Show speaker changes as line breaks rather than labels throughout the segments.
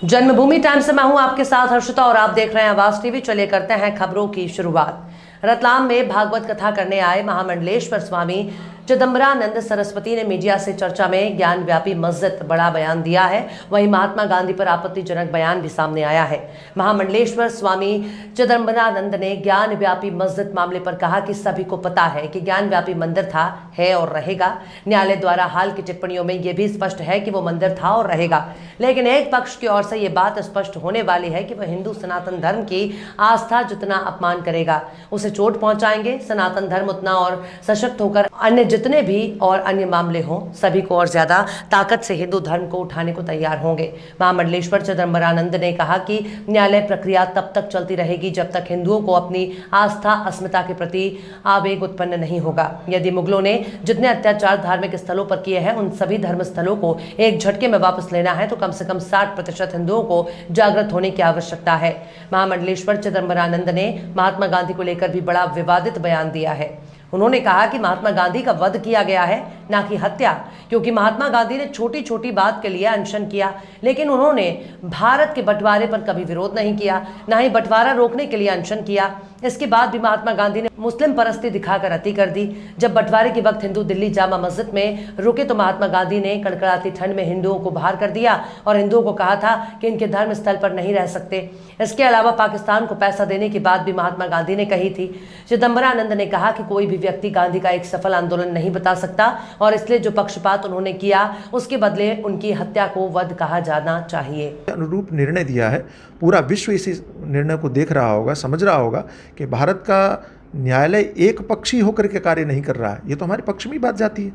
जन्मभूमि time से मैं हूं आपके साथ हर्षिता और आप देख रहे हैं आवाज टीवी। चलिए करते हैं खबरों की शुरुआत। रतलाम में भागवत कथा करने आए महामंडलेश्वर स्वामी चिदंबरानंद सरस्वती ने मीडिया से चर्चा में ज्ञान व्यापी मस्जिद बड़ा बयान दिया है। वहीं महात्मा गांधी पर आपत्तिजनक बयान भी सामने आया है। महामंडलेश्वर स्वामी चिदंबरानंद ने ज्ञान व्यापी मस्जिद मामले पर कहा कि सभी को पता है कि ज्ञान व्यापी मंदिर था, है और रहेगा। न्यायालय द्वारा हाल की टिप्पणियों में यह भी स्पष्ट है कि वो मंदिर था और रहेगा, लेकिन एक पक्ष की ओर से ये बात स्पष्ट होने वाली है कि वह हिंदू सनातन धर्म की आस्था जितना अपमान करेगा उसे चोट पहुंचाएंगे। सनातन धर्म उतना और सशक्त होकर अन्य जितने भी और अन्य मामले हों सभी को और ज्यादा ताकत से हिंदू धर्म को उठाने को तैयार होंगे। महामंडलेश्वर चिदंबरानंद ने कहा कि न्यायालय प्रक्रिया तब तक चलती रहेगी जब तक हिंदुओं को अपनी आस्था अस्मिता के प्रति आवेग उत्पन्न नहीं होगा। यदि मुगलों ने जितने अत्याचार धार्मिक स्थलों पर किए हैं उन सभी धर्म स्थलों को एक झटके में वापस लेना है तो कम से कम 60% हिंदुओं को जागृत होने की आवश्यकता है। महामंडलेश्वर चिदंबरानंद ने महात्मा गांधी को लेकर भी बड़ा विवादित बयान दिया है। उन्होंने कहा कि महात्मा गांधी का वध किया गया है, ना कि हत्या, क्योंकि महात्मा गांधी ने छोटी छोटी बात के लिए अनशन किया, लेकिन उन्होंने भारत के बंटवारे पर कभी विरोध नहीं किया, ना ही बंटवारा रोकने के लिए अनशन किया। इसके बाद भी महात्मा गांधी ने मुस्लिम परस्ती दिखाकर अति कर दी। जब बंटवारे के वक्त हिंदू दिल्ली जामा मस्जिद में रुके तो महात्मा गांधी ने कड़कड़ाती ठंड में हिंदुओं को बाहर कर दिया और हिंदुओं को कहा था कि इनके धर्म स्थल पर नहीं रह सकते। इसके अलावा पाकिस्तान को पैसा देने की बात भी महात्मा गांधी ने कही थी। चिदंबरानंद ने कहा कि कोई भी व्यक्ति गांधी का एक सफल आंदोलन नहीं बता सकता और इसलिए जो पक्षपात उन्होंने किया उसके बदले उनकी हत्या को वध कहा जाना चाहिए।
अनुरूप निर्णय दिया है। पूरा विश्व इसी निर्णय को देख रहा होगा, समझ रहा होगा कि भारत का न्यायालय एक पक्षी होकर के कार्य नहीं कर रहा है। ये तो हमारे पक्ष में ही बात जाती है।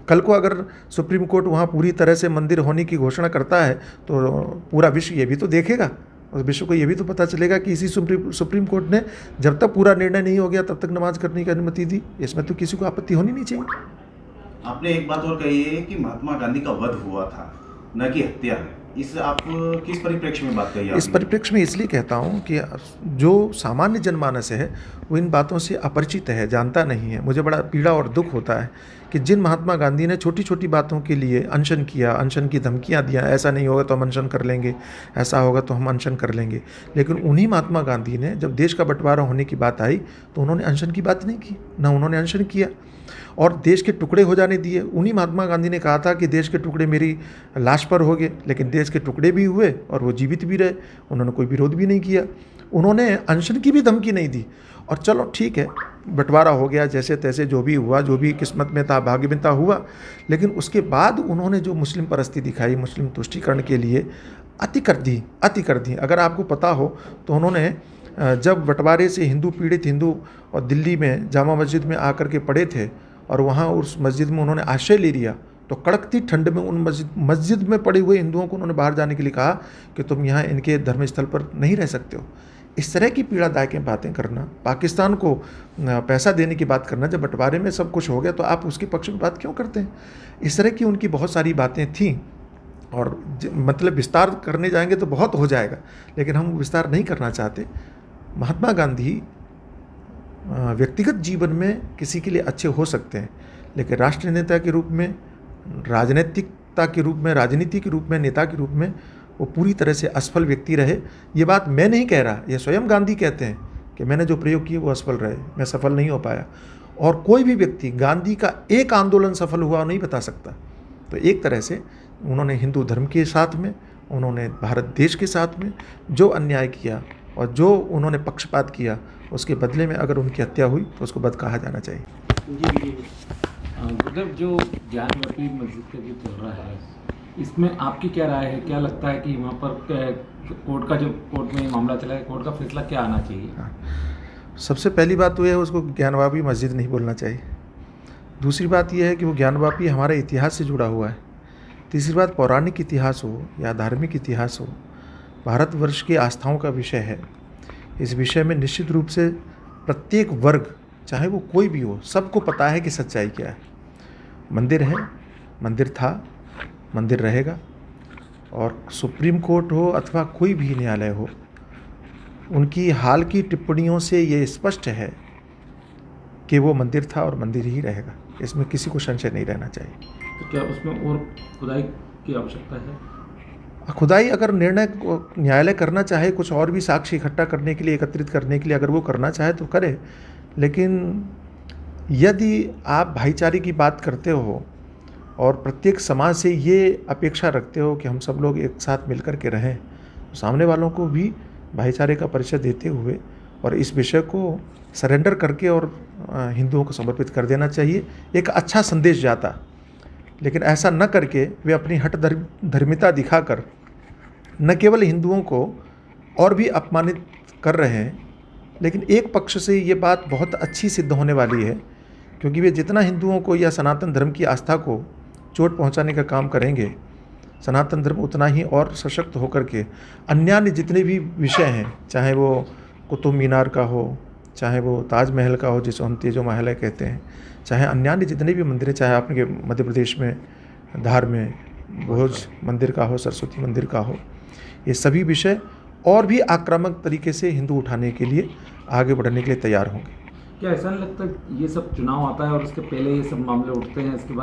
कल को अगर सुप्रीम कोर्ट वहाँ पूरी तरह से मंदिर होने की घोषणा करता है तो पूरा विश्व ये भी तो देखेगा और विश्व को ये भी तो पता चलेगा कि इसी सुप्रीम कोर्ट ने जब तक पूरा निर्णय नहीं हो गया तब तक नमाज करने की अनुमति दी। इसमें तो किसी को आपत्ति होनी नहीं चाहिए।
आपने एक बात और कही है कि महात्मा गांधी का वध हुआ था, न कि हत्या है। इस आप किस परिप्रेक्ष्य में बात कही है?
इस परिप्रेक्ष्य में इसलिए कहता हूँ कि जो सामान्य जनमानस है वो इन बातों से अपरिचित है, जानता नहीं है। मुझे बड़ा पीड़ा और दुख होता है कि जिन महात्मा गांधी ने छोटी छोटी बातों के लिए अनशन किया, अनशन की धमकियाँ दिया, ऐसा नहीं होगा तो हम अनशन कर लेंगे, ऐसा होगा तो हम अनशन कर लेंगे, लेकिन उन्हीं महात्मा गांधी ने जब देश का बंटवारा होने की बात आई तो उन्होंने अनशन की बात नहीं की, ना उन्होंने अनशन किया और देश के टुकड़े हो जाने दिए। उन्हीं महात्मा गांधी ने कहा था कि देश के टुकड़े मेरी लाश पर हो गए, लेकिन देश के टुकड़े भी हुए और वो जीवित भी रहे। उन्होंने कोई विरोध भी नहीं किया, उन्होंने अनशन की भी धमकी नहीं दी। और चलो ठीक है, बंटवारा हो गया, जैसे तैसे जो भी हुआ, जो भी किस्मत में था, भाग्य में था, हुआ। लेकिन उसके बाद उन्होंने जो मुस्लिम परस्ती दिखाई, मुस्लिम तुष्टीकरण के लिए अति कर दी। अगर आपको पता हो तो उन्होंने जब बंटवारे से पीड़ित हिंदू और दिल्ली में जामा मस्जिद में आकर के पड़े थे और वहाँ उस मस्जिद में उन्होंने आश्रय ले लिया तो कड़कती ठंड में उन मस्जिद में पड़े हुए हिंदुओं को उन्होंने बाहर जाने के लिए कहा कि तुम यहाँ इनके धर्मस्थल पर नहीं रह सकते हो। इस तरह की पीड़ादायक बातें करना, पाकिस्तान को पैसा देने की बात करना, जब बंटवारे में सब कुछ हो गया तो आप उसके पक्ष में बात क्यों करते हैं? इस तरह की उनकी बहुत सारी बातें थीं और मतलब विस्तार करने जाएंगे तो बहुत हो जाएगा, लेकिन हम विस्तार नहीं करना चाहते। महात्मा गांधी व्यक्तिगत जीवन में किसी के लिए अच्छे हो सकते हैं, लेकिन राष्ट्र नेता के रूप में, राजनीतिकता के रूप में, राजनीति के रूप में, नेता के रूप में वो पूरी तरह से असफल व्यक्ति रहे। ये बात मैं नहीं कह रहा, ये स्वयं गांधी कहते हैं कि मैंने जो प्रयोग किए वो असफल रहे, मैं सफल नहीं हो पाया। और कोई भी व्यक्ति गांधी का एक आंदोलन सफल हुआ नहीं बता सकता। तो एक तरह से उन्होंने हिंदू धर्म के साथ में, उन्होंने भारत देश के साथ में जो अन्याय किया और जो उन्होंने पक्षपात किया, उसके बदले में अगर उनकी हत्या हुई तो उसको बद कहा जाना चाहिए।
मतलब जो ज्ञानव्यापी मस्जिद का जो चल रहा है, इसमें आपकी क्या राय है? क्या लगता है कि वहाँ पर कोर्ट में मामला चला है, कोर्ट का फैसला क्या आना चाहिए?
सबसे पहली बात तो यह है उसको ज्ञानवापी मस्जिद नहीं बोलना चाहिए। दूसरी बात यह है कि वो ज्ञानवापी हमारे इतिहास से जुड़ा हुआ है। तीसरी बात, पौराणिक इतिहास हो या धार्मिक इतिहास हो, भारतवर्ष की आस्थाओं का विषय है। इस विषय में निश्चित रूप से प्रत्येक वर्ग, चाहे वो कोई भी हो, सबको पता है कि सच्चाई क्या है। मंदिर है, मंदिर था, मंदिर रहेगा। और सुप्रीम कोर्ट हो अथवा कोई भी न्यायालय हो, उनकी हाल की टिप्पणियों से ये स्पष्ट है कि वो मंदिर था और मंदिर ही रहेगा। इसमें किसी को संशय नहीं रहना चाहिए।
तो क्या उसमें और खुदाई की आवश्यकता है?
खुदाई अगर निर्णय न्यायालय करना चाहे, कुछ और भी साक्ष्य इकट्ठा करने के लिए, एकत्रित करने के लिए अगर वो करना चाहे तो करे, लेकिन यदि आप भाईचारे की बात करते हो और प्रत्येक समाज से ये अपेक्षा रखते हो कि हम सब लोग एक साथ मिलकर के रहें, तो सामने वालों को भी भाईचारे का परिचय देते हुए और इस विषय को सरेंडर करके और हिंदुओं को समर्पित कर देना चाहिए, एक अच्छा संदेश जाता। लेकिन ऐसा न करके वे अपनी हठ धर्मिता दिखाकर न केवल हिंदुओं को और भी अपमानित कर रहे हैं, लेकिन एक पक्ष से ये बात बहुत अच्छी सिद्ध होने वाली है, क्योंकि वे जितना हिंदुओं को या सनातन धर्म की आस्था को चोट पहुंचाने का काम करेंगे, सनातन धर्म उतना ही और सशक्त होकर के अन्य जितने भी विषय हैं, चाहे वो कुतुब मीनार का हो, चाहे वो ताजमहल का हो जिसको हम तेजो महल कहते हैं, चाहे अन्य जितने भी मंदिर हैं, चाहे आपके मध्य प्रदेश में धार में भोज मंदिर का हो, सरस्वती मंदिर का हो, ये सभी विषय और भी आक्रामक तरीके से हिंदू उठाने के लिए आगे बढ़ने के लिए तैयार होंगे।
क्या ऐसा नहीं लगता ये सब चुनाव आता है और उसके पहले ये सब मामले उठते हैं, इसके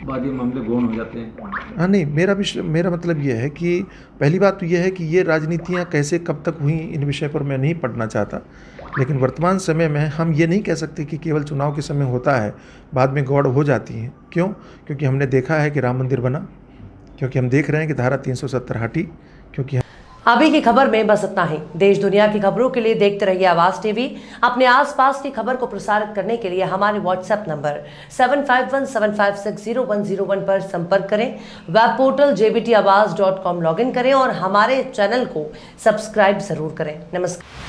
बाद ये मामले गौण हो जाते हैं?
हाँ नहीं, मेरा मतलब ये है कि पहली बात तो ये है कि ये राजनीतियाँ कैसे कब तक हुई इन विषय पर मैं नहीं पढ़ना चाहता, लेकिन वर्तमान समय में हम ये नहीं कह सकते कि केवल चुनाव के समय होता है, बाद में गौड़ हो जाती हैं। क्यों? क्योंकि हमने देखा है कि राम मंदिर बना, क्योंकि हम देख रहे हैं कि धारा 370 हटी, क्योंकि
अभी की खबर में बस इतना ही। देश दुनिया की खबरों के लिए देखते रहिए आवाज टीवी। अपने आसपास की खबर को प्रसारित करने के लिए हमारे व्हाट्सएप नंबर 7517560101 पर संपर्क करें। वेब पोर्टल jbtawaz.com लॉगिन करें और हमारे चैनल को सब्सक्राइब जरूर करें। नमस्कार।